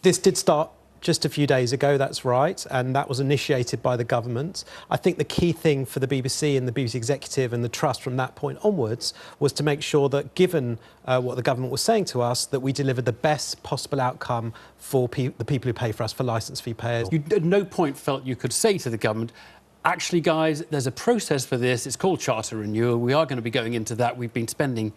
This did start just a few days ago, that's right, and that was initiated by the government. I think the key thing for the BBC and the BBC executive and the trust from that point onwards was to make sure that, given what the government was saying to us, that we delivered the best possible outcome for the people who pay for us, for licence fee payers. You at no point felt you could say to the government, actually, guys, there's a process for this. It's called charter renewal. We are going to be going into that. We've been spending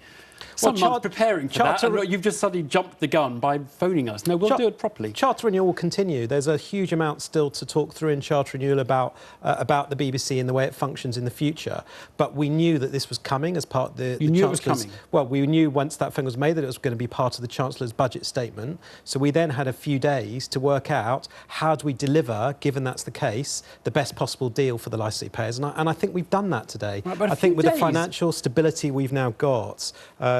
some months preparing for that. And you've just suddenly jumped the gun by phoning us. No, we'll do it properly. Charter renewal will continue. There's a huge amount still to talk through in charter renewal about the BBC and the way it functions in the future. But we knew that this was coming as part of the... You knew it was coming? Well, we knew once that thing was made that it was going to be part of the Chancellor's budget statement. So we then had a few days to work out how do we deliver, given that's the case, the best possible deal for the licensee payers. And I think we've done that today. Right, I think with the financial stability we've now got,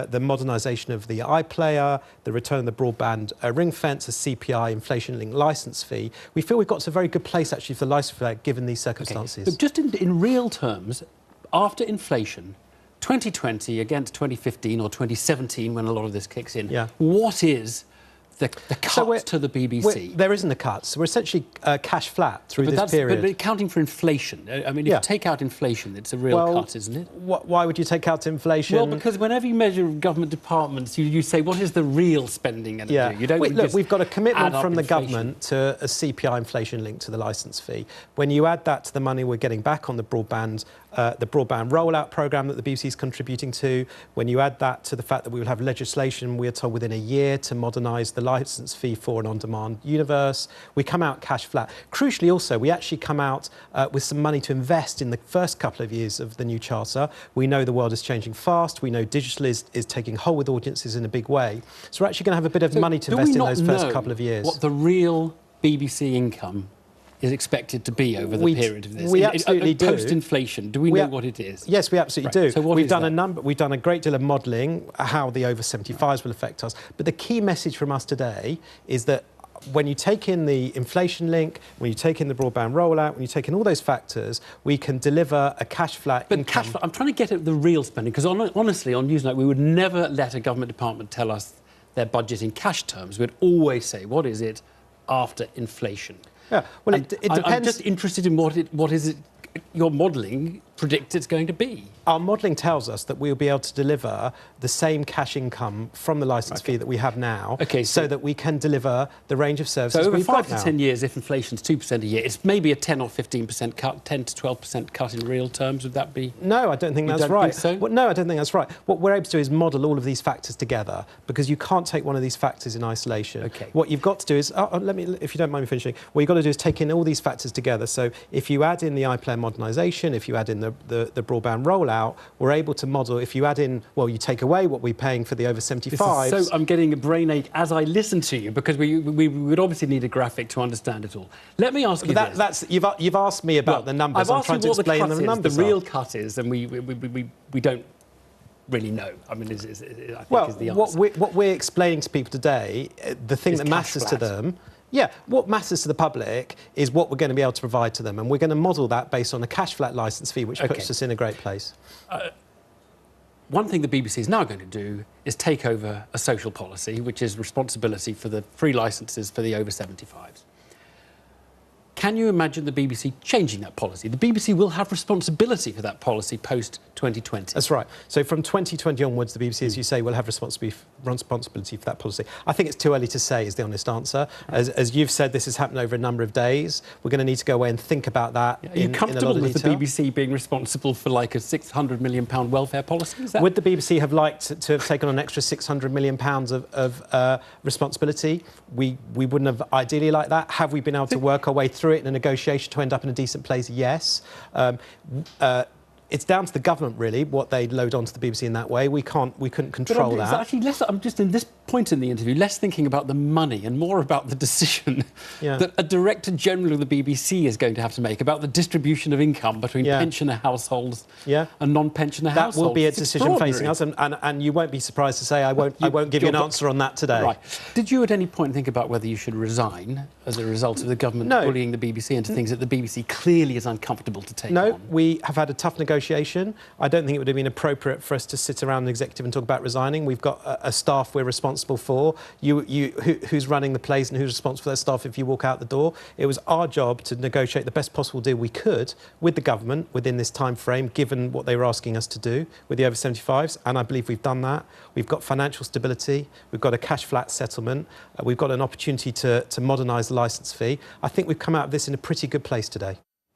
the modernisation of the iPlayer, the return of the broadband ring fence, a CPI inflation-linked licence fee, we feel we've got to a very good place, actually, for the licence fee, given these circumstances. Okay. But just in real terms, after inflation, 2020 against 2015 or 2017, when a lot of this kicks in, what is the cut to the BBC? There isn't a cut. So we're essentially cash flat through this period. But accounting for inflation, I mean, if you take out inflation, it's a real cut, isn't it? Why would you take out inflation? Well, because whenever you measure government departments, you say, what is the real spending going to do? You don't look, we've got a commitment from the government to a CPI inflation link to the licence fee. When you add that to the money we're getting back on the broadband rollout programme that the BBC is contributing to, when you add that to the fact that we will have legislation, we're told, within a year to modernise the licence fee for an on-demand universe, we come out cash flat. Crucially also, we actually come out with some money to invest in the first couple of years of the new charter. We know the world is changing fast. We know digital is taking hold with audiences in a big way. So we're actually going to have a bit of money to invest in those first couple of years. What the real BBC income is expected to be over the period of this? We absolutely do. Post-inflation, do we know what it is? Yes, we absolutely do. So we've done a great deal of modelling how the over 75s will affect us. But the key message from us today is that when you take in the inflation link, when you take in the broadband rollout, when you take in all those factors, we can deliver a cash flat income. Cash flat, I'm trying to get at the real spending, because honestly, on Newsnight, we would never let a government department tell us their budget in cash terms. We'd always say, what is it after inflation? Yeah, well, it depends. I'm just interested in what is it your modelling predicts it's going to be. Our modelling tells us that we'll be able to deliver the same cash income from the licence fee that we have now, so that we can deliver the range of services we've got now. So over 5 to 10 years, if inflation's 2% a year, it's maybe a 10 or 15% cut, 10 to 12% cut in real terms. Would that be? No, I don't think that's right. Think so? Well, no, I don't think that's right. What we're able to do is model all of these factors together, because you can't take one of these factors in isolation. What you've got to do is, if you don't mind me finishing, what you've got to do is take in all these factors together. So if you add in the iPlayer modernisation, if you add in the broadband rollout, we're able to model, if you add in, well, you take away what we're paying for the over 75s. So I'm getting a brain ache as I listen to you, because we would obviously need a graphic to understand it all. Let me ask you this. You've asked me about the numbers. I'm trying to explain the numbers. The real cut is, and we don't really know. I mean, I think is the answer. What we're explaining to people today, the thing that matters to them, what matters to the public is what we're going to be able to provide to them, and we're going to model that based on a cash flat licence fee, which puts us in a great place. One thing the BBC is now going to do is take over a social policy, which is responsibility for the free licences for the over 75s. Can you imagine the BBC changing that policy? The BBC will have responsibility for that policy post-2020. That's right. So from 2020 onwards, the BBC, as you say, will have responsibility for that policy. I think it's too early to say, is the honest answer. As you've said, this has happened over a number of days. We're going to need to go away and think about that in a lot of detail. Are you comfortable with the BBC being responsible for, like, a £600 million welfare policy? Would the BBC have liked to have taken on an extra £600 million of responsibility? We wouldn't have ideally liked that. Have we been able to work our way through it in a negotiation to end up in a decent place? Yes. It's down to the government, really, what they load onto the BBC in that way. We couldn't control that. Actually, I'm just in this point in the interview, less thinking about the money and more about the decision that a Director General of the BBC is going to have to make about the distribution of income between pensioner households and non-pensioner households. That will be a decision facing us, and you won't be surprised to say I won't give you an answer on that today. Right. Did you at any point think about whether you should resign as a result of the government bullying the BBC into things that the BBC clearly is uncomfortable to take on? No, we have had a tough negotiation. I don't think it would have been appropriate for us to sit around the executive and talk about resigning. We've got a staff we're responsible responsible for, who's running the place and who's responsible for their staff if you walk out the door. It was our job to negotiate the best possible deal we could with the government within this time frame, given what they were asking us to do with the over 75s, and I believe we've done that. We've got financial stability, we've got a cash flat settlement, we've got an opportunity to modernise the licence fee. I think we've come out of this in a pretty good place today.